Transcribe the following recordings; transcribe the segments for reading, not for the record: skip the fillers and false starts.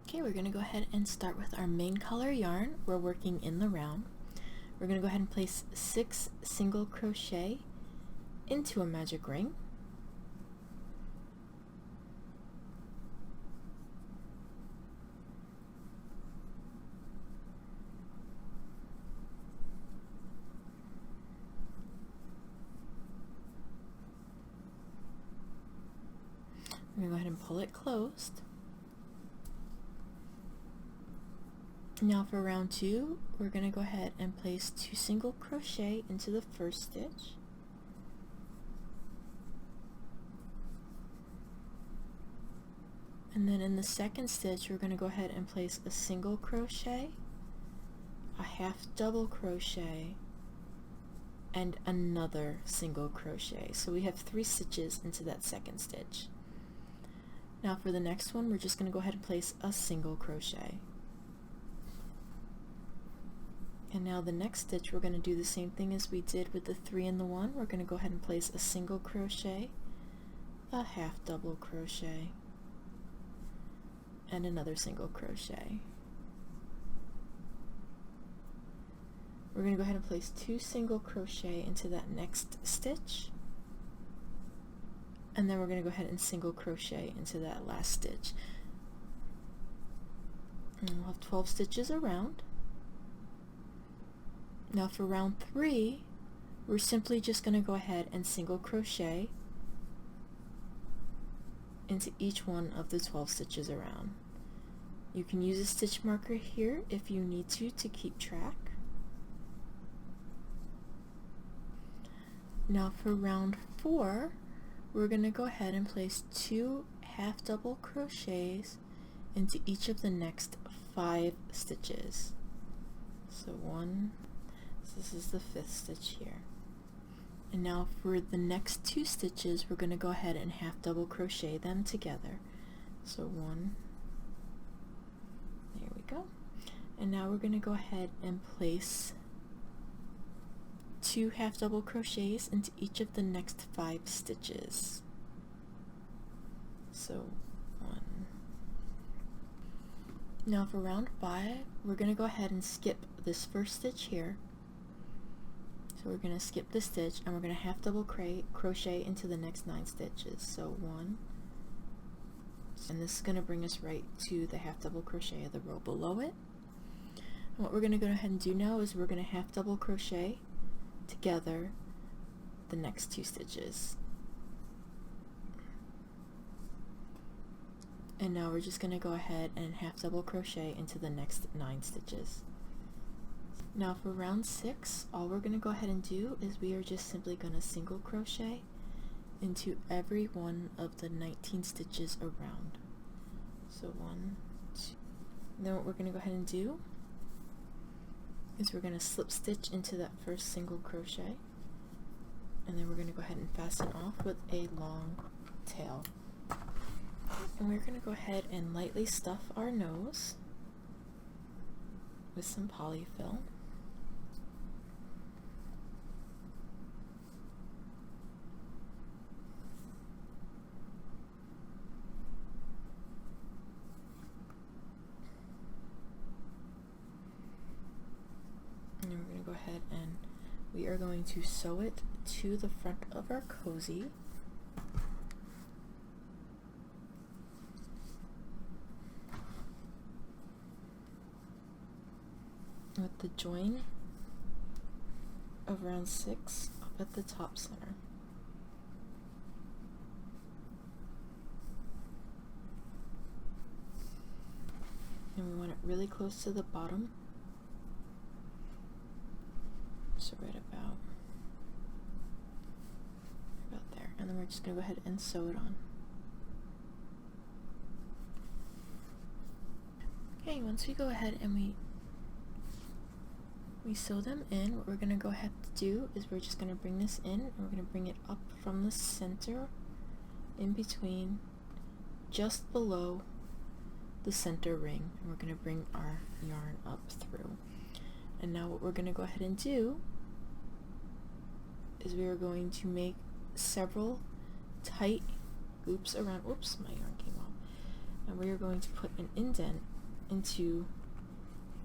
Okay, we're going to go ahead and start with our main color yarn. We're working in the round. We're going to go ahead and place 6 single crochet into a magic ring. We're going to go ahead and pull it closed. Now for round 2, we're going to go ahead and place 2 single crochet into the first stitch. And then in the second stitch, we're going to go ahead and place a single crochet, a half double crochet, and another single crochet. So we have 3 stitches into that second stitch. Now for the next one, we're just going to go ahead and place a single crochet. And now the next stitch, we're going to do the same thing as we did with the 3 and the 1. We're going to go ahead and place a single crochet, a half double crochet, and another single crochet. We're going to go ahead and place 2 single crochet into that next stitch, and then we're going to go ahead and single crochet into that last stitch. And we'll have 12 stitches around. Now for round 3, we're simply just going to go ahead and single crochet into each one of the 12 stitches around. You can use a stitch marker here if you need to keep track. Now for round 4, we're going to go ahead and place 2 half double crochets into each of the next 5 stitches. So 1, this is the 5th stitch here. And now for the next 2 stitches, we're going to go ahead and half double crochet them together. So 1, there we go. And now we're going to go ahead and place 2 half double crochets into each of the next 5 stitches. So 1. Now for round 5, we're going to go ahead and skip this first stitch here. So we're going to skip this stitch and we're going to half double crochet into the next 9 stitches. So 1, and this is going to bring us right to the half double crochet of the row below it. And what we're going to go ahead and do now is we're going to half double crochet together the next 2 stitches. And now we're just going to go ahead and half double crochet into the next 9 stitches. Now for round 6, all we're going to go ahead and do is we are just simply going to single crochet into every one of the 19 stitches around. So 1, 2. Then what we're going to go ahead and do is we're going to slip stitch into that first single crochet, and then we're going to go ahead and fasten off with a long tail. And we're going to go ahead and lightly stuff our nose with some polyfill. And then we're going to go ahead and we are going to sew it to the front of our cozy. With the join of round 6 up at the top center. And we want it really close to the bottom. So right about there. And then we're just going to go ahead and sew it on. Okay, once we go ahead and we sew them in, what we're going to go ahead to do is we're just going to bring this in and we're going to bring it up from the center in between just below the center ring, and we're going to bring our yarn up through. And now what we're going to go ahead and do is we are going to make several tight loops around, oops, my yarn came off, and we are going to put an indent into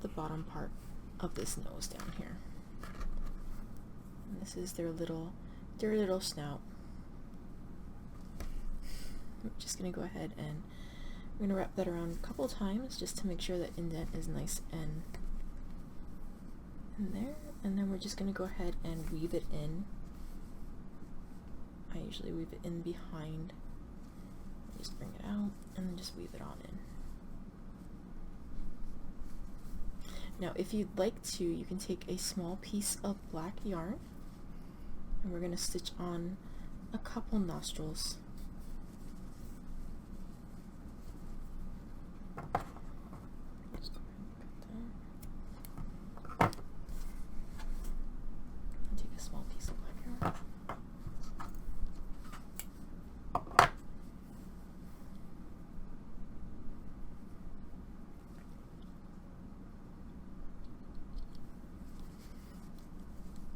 the bottom part of this nose down here. And this is their little snout. I'm just going to go ahead and we're going to wrap that around a couple times just to make sure that indent is nice and in there, and then we're just going to go ahead and weave it in. I usually weave it in behind. Just bring it out and then just weave it on in. Now if you'd like to, you can take a small piece of black yarn and we're going to stitch on a couple nostrils. Take a small piece of black yarn.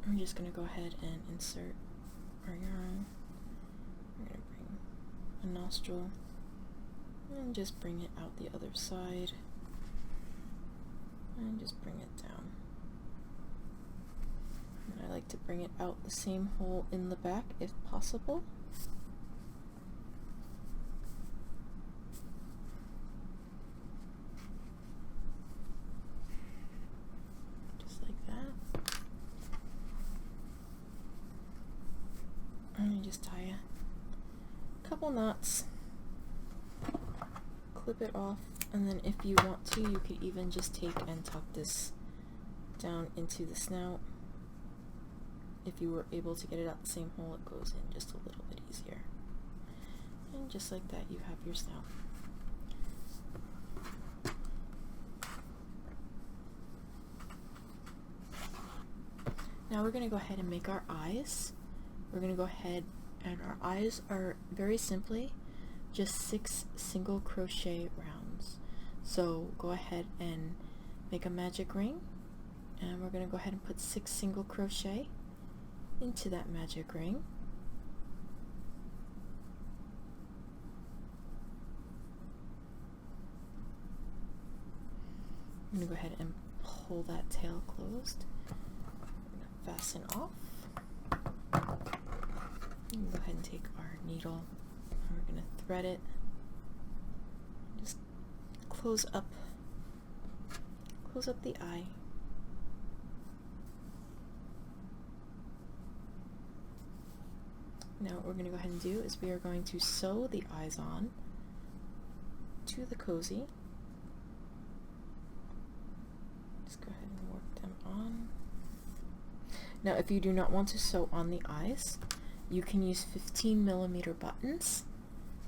I'm just going to go ahead and insert our yarn. We're going to bring a nostril and just bring it out the other side and just bring it down. And I like to bring it out the same hole in the back if possible. Just like that. And you just tie a couple knots, clip it off, and then if you want to, you could even just take and tuck this down into the snout. If you were able to get it out the same hole, it goes in just a little bit easier. And just like that, you have your snout. Now we're going to go ahead and make our eyes. We're going to go ahead and our eyes are very simply just 6 single crochet rounds. So go ahead and make a magic ring, and we're going to go ahead and put 6 single crochet into that magic ring. I'm going to go ahead and pull that tail closed. We're going to fasten off. And go ahead and take our needle and we're going to thread it. Just close up the eye. Now what we're going to go ahead and do is we are going to sew the eyes on to the cozy. Just go ahead and work them on. Now if you do not want to sew on the eyes, you can use 15mm buttons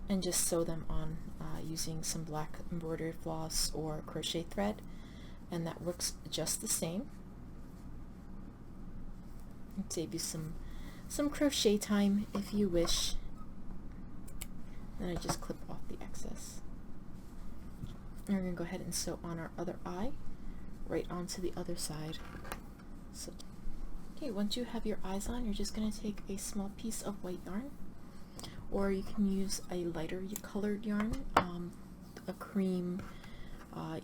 and just sew them on using some black embroidery floss or crochet thread, and that works just the same. It'll save you some crochet time if you wish. Then I just clip off the excess. And we're going to go ahead and sew on our other eye right onto the other side. So, okay, once you have your eyes on, you're just going to take a small piece of white yarn, or you can use a lighter colored yarn, a cream,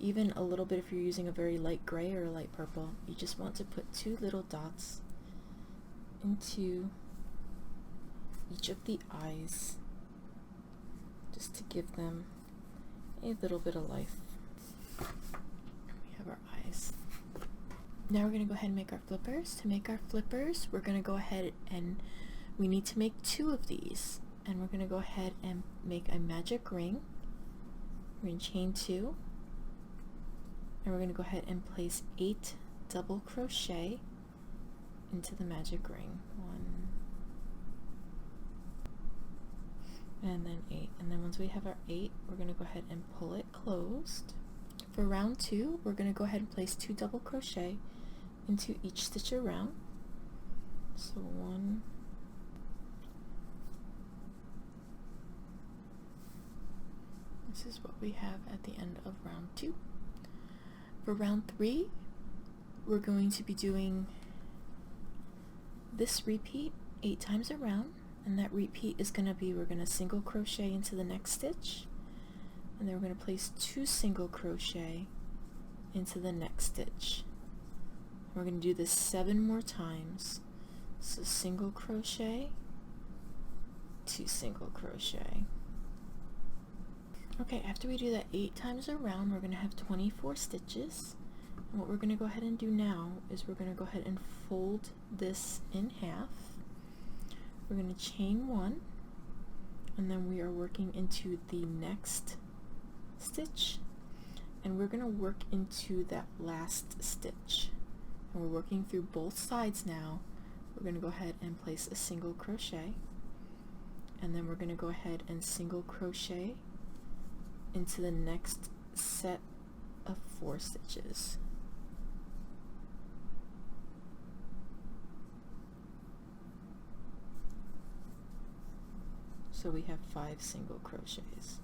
even a little bit if you're using a very light gray or a light purple. You just want to put 2 little dots into each of the eyes just to give them a little bit of life. We have our eyes. Now we're going to go ahead and make our flippers. To make our flippers, we're going to go ahead and we need to make 2 of these, and we're going to go ahead and make a magic ring. We're going to chain 2, and we're going to go ahead and place 8 double crochet into the magic ring. 1 and then 8, and then once we have our 8, we're going to go ahead and pull it closed. For round 2, we're going to go ahead and place 2 double crochet into each stitch around. So 1, this is what we have at the end of round 2. For round 3, we're going to be doing this repeat 8 times around, and that repeat is going to be, we're going to single crochet into the next stitch, and then we're going to place 2 single crochet into the next stitch. We're going to do this 7 more times. So single crochet, 2 single crochet. Okay, after we do that 8 times around, we're going to have 24 stitches. And what we're going to go ahead and do now is we're going to go ahead and fold this in half. We're going to chain 1, and then we are working into the next stitch, and we're going to work into that last stitch. And we're working through both sides now. We're going to go ahead and place a single crochet, and then we're going to go ahead and single crochet into the next set of 4 stitches. So we have 5 single crochets.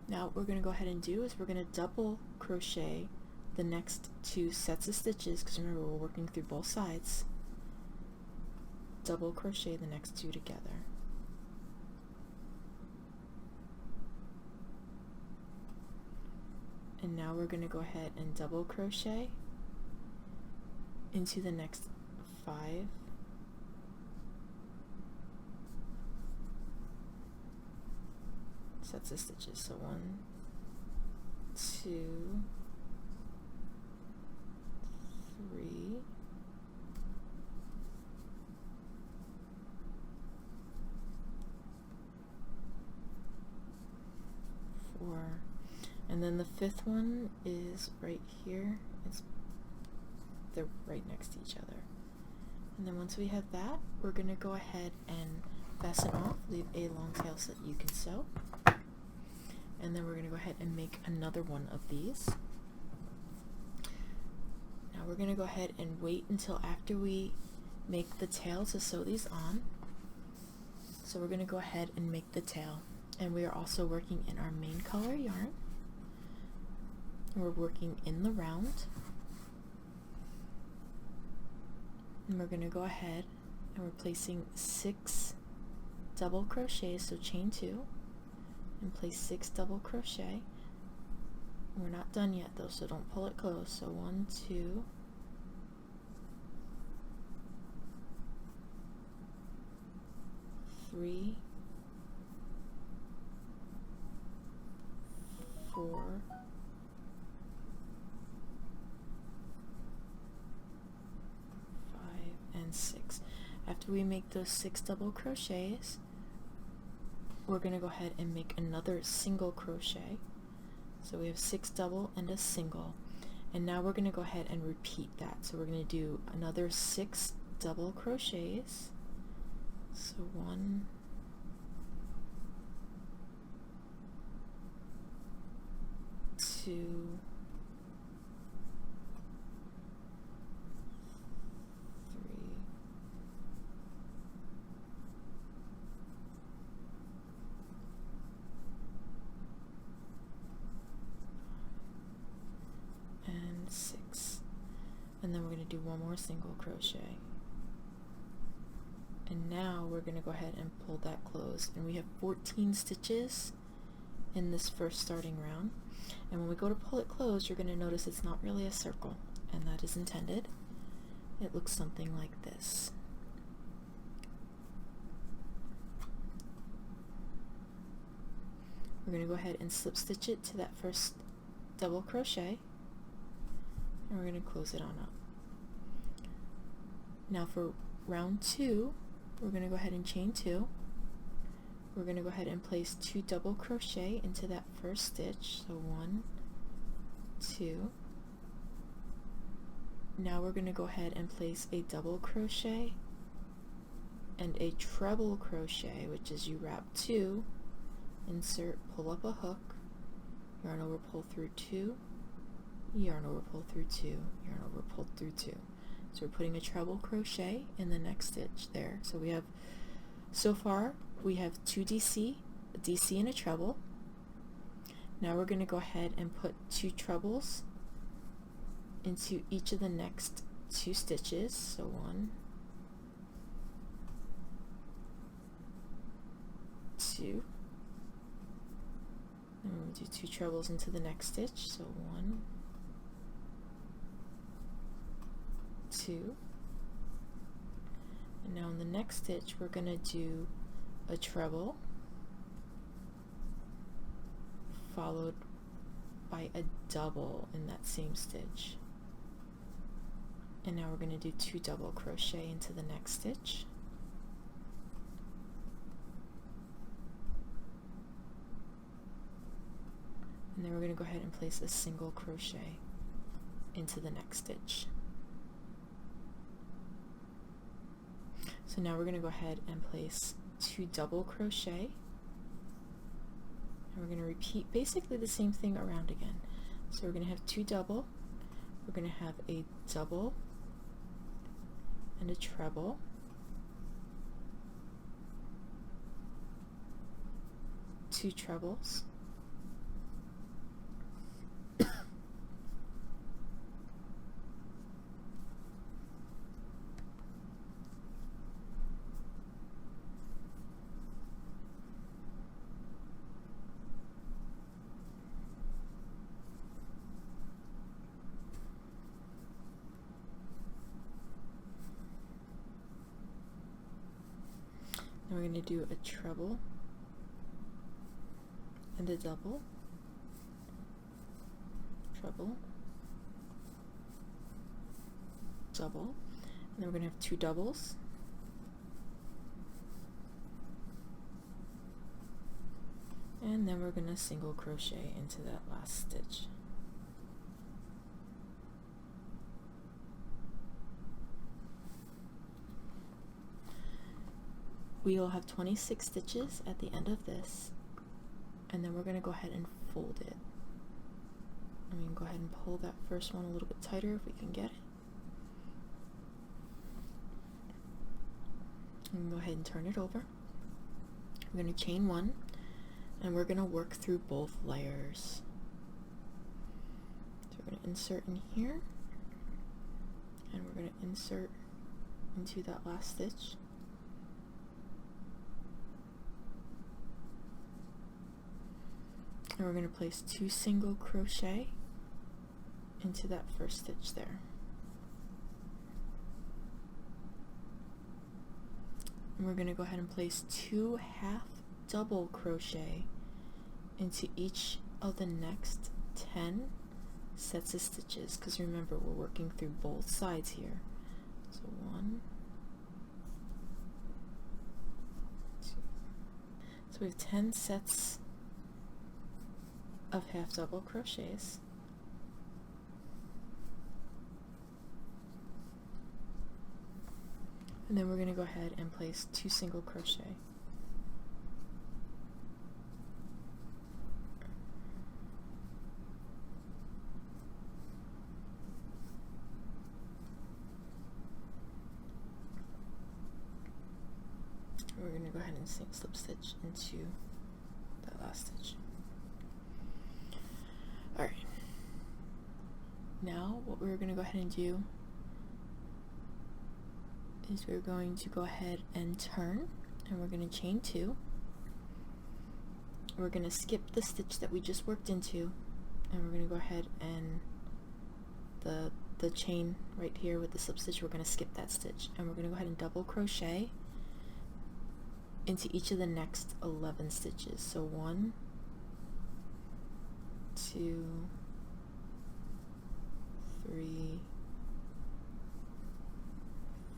Now what we're going to go ahead and do is we're going to double crochet the next 2 sets of stitches, because remember we're working through both sides. Double crochet the next 2 together. And now we're going to go ahead and double crochet into the next 5 sets of stitches. So 1, 2, 3, 4, and then the 5th one is right here. They're right next to each other. And then once we have that, we're going to go ahead and fasten off, leave a long tail so that you can sew, and then we're going to go ahead and make another one of these. Now we're going to go ahead and wait until after we make the tail to sew these on. So we're going to go ahead and make the tail, and we are also working in our main color yarn. We're working in the round, and we're going to go ahead and we're placing 6 double crochets, so chain 2 and place 6 double crochet. We're not done yet though, so don't pull it close. So 1, 2, 3, 4, 5, and 6. After we make those 6 double crochets, we're going to go ahead and make another single crochet. So we have 6 double and a single, and now we're going to go ahead and repeat that. So we're going to do another 6 double crochets. So 1, 2, 3, 6, and then we're going to do 1 more single crochet. And now we're going to go ahead and pull that closed, and we have 14 stitches in this first starting round. And when we go to pull it closed, you're going to notice it's not really a circle, and that is intended. It looks something like this. We're going to go ahead and slip stitch it to that first double crochet, and we're going to close it on up. Now for round 2, we're going to go ahead and chain 2. We're going to go ahead and place 2 double crochet into that first stitch. So 1, 2. Now we're going to go ahead and place a double crochet and a treble crochet, which is you wrap 2, insert, pull up a hook, yarn over, pull through 2, yarn over, pull through 2, yarn over, pull through 2. So we're putting a treble crochet in the next stitch there. So we have, so far, we have 2 DC, a DC and a treble. Now we're going to go ahead and put 2 trebles into each of the next 2 stitches. So 1, 2, and do 2 trebles into the next stitch, so 1, 2, and now in the next stitch we're going to do a treble followed by a double in that same stitch, and now we're going to do 2 double crochet into the next stitch, and then we're going to go ahead and place a single crochet into the next stitch. So now we're going to go ahead and place 2 double crochet, and we're going to repeat basically the same thing around again. So we're going to have 2 double, we're going to have a double and a treble, two trebles, now we're going to do a treble and a double, treble, double, and then we're going to have 2 doubles, and then we're going to single crochet into that last stitch. We will have 26 stitches at the end of this, and then we're going to go ahead and fold it. I'm going to go ahead and pull that first one a little bit tighter if we can get it. And go ahead and turn it over. We're going to chain 1, and we're going to work through both layers. So we're going to insert in here, and we're going to insert into that last stitch. And we're going to place 2 single crochet into that first stitch there. And we're going to go ahead and place 2 half double crochet into each of the next 10 sets of stitches, because remember we're working through both sides here. So 1, 2. So we have 10 sets of half double crochets, and then we're going to go ahead and place 2 single crochet. We're going to go ahead and slip stitch into that last stitch. Alright, now what we're going to go ahead and do is we're going to go ahead and turn, and we're going to chain 2. We're going to skip the stitch that we just worked into, and we're going to go ahead and the chain right here with the slip stitch, we're going to skip that stitch, and we're going to go ahead and double crochet into each of the next 11 stitches. So 1, 2, 3,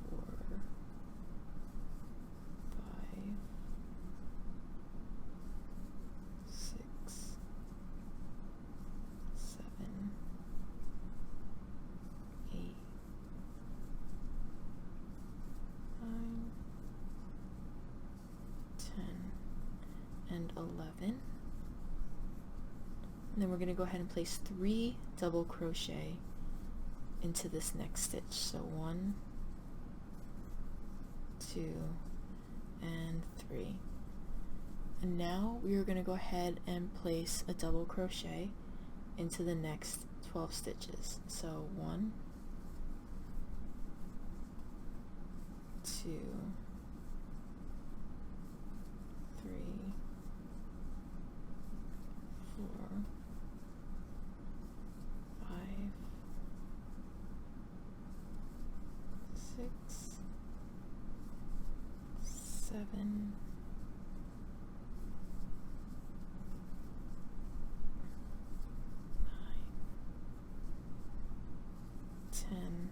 4, 5, 6, 7, 8, 9, 10, and 11. And then we're going to go ahead and place 3 double crochet into this next stitch. So 1, 2, and 3. And now we are going to go ahead and place a double crochet into the next 12 stitches. So 1, 2, 3, 4, 7, 10,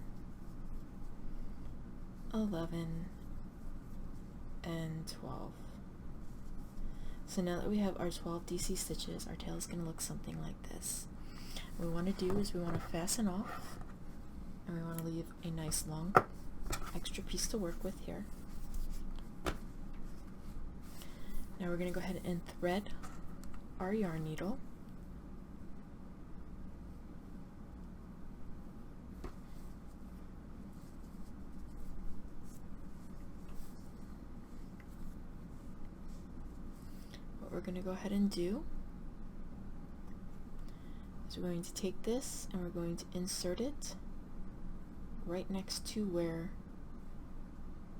11, and 12. So now that we have our 12 DC stitches, our tail is going to look something like this. What we want to do is we want to fasten off, and we want to leave a nice long extra piece to work with here. Now we're going to go ahead and thread our yarn needle. What we're going to go ahead and do is we're going to take this and we're going to insert it right next to where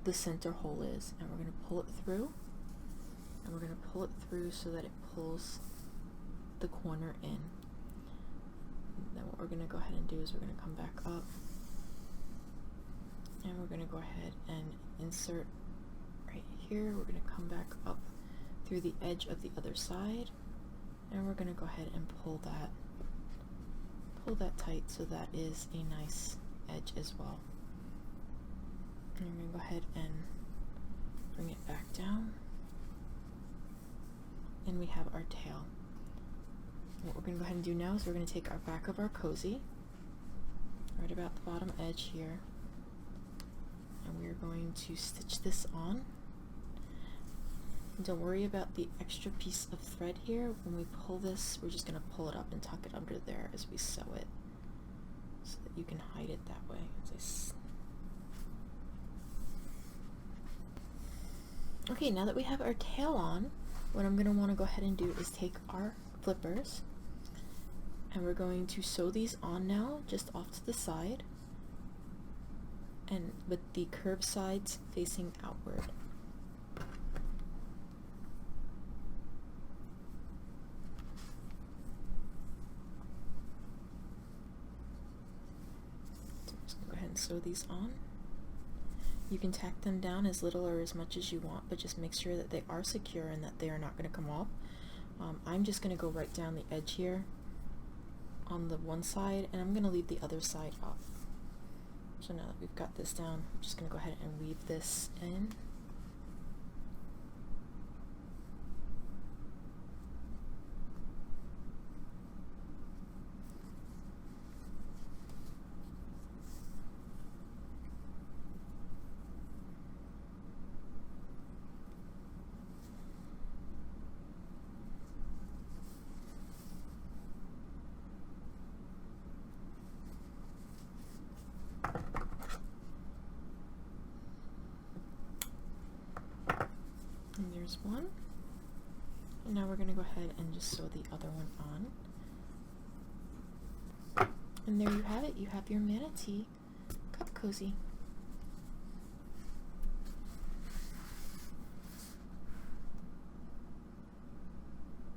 the center hole is, and we're going to pull it through, and we're going to pull it through so that it pulls the corner in. And then what we're going to go ahead and do is we're going to come back up, and we're going to go ahead and insert right here. We're going to come back up through the edge of the other side, and we're going to go ahead and pull that tight so that is a nice edge as well. And I'm going to go ahead and bring it back down, and we have our tail. What we're going to go ahead and do now is we're going to take our back of our cozy right about the bottom edge here, and we're going to stitch this on. And don't worry about the extra piece of thread here. When we pull this, we're just going to pull it up and tuck it under there as we sew it, so that you can hide it that way. Okay, now that we have our tail on, what I'm going to want to go ahead and do is take our flippers, and we're going to sew these on now just off to the side, and with the curved sides facing outward. So I'm just going to go ahead and sew these on. You can tack them down as little or as much as you want, but just make sure that they are secure and that they are not going to come off. I'm just going to go right down the edge here on the one side, and I'm going to leave the other side up. So now that we've got this down, I'm just going to go ahead and weave this in. And there's one. And now we're going to go ahead and just sew the other one on. And there you have it. You have your manatee cup cozy.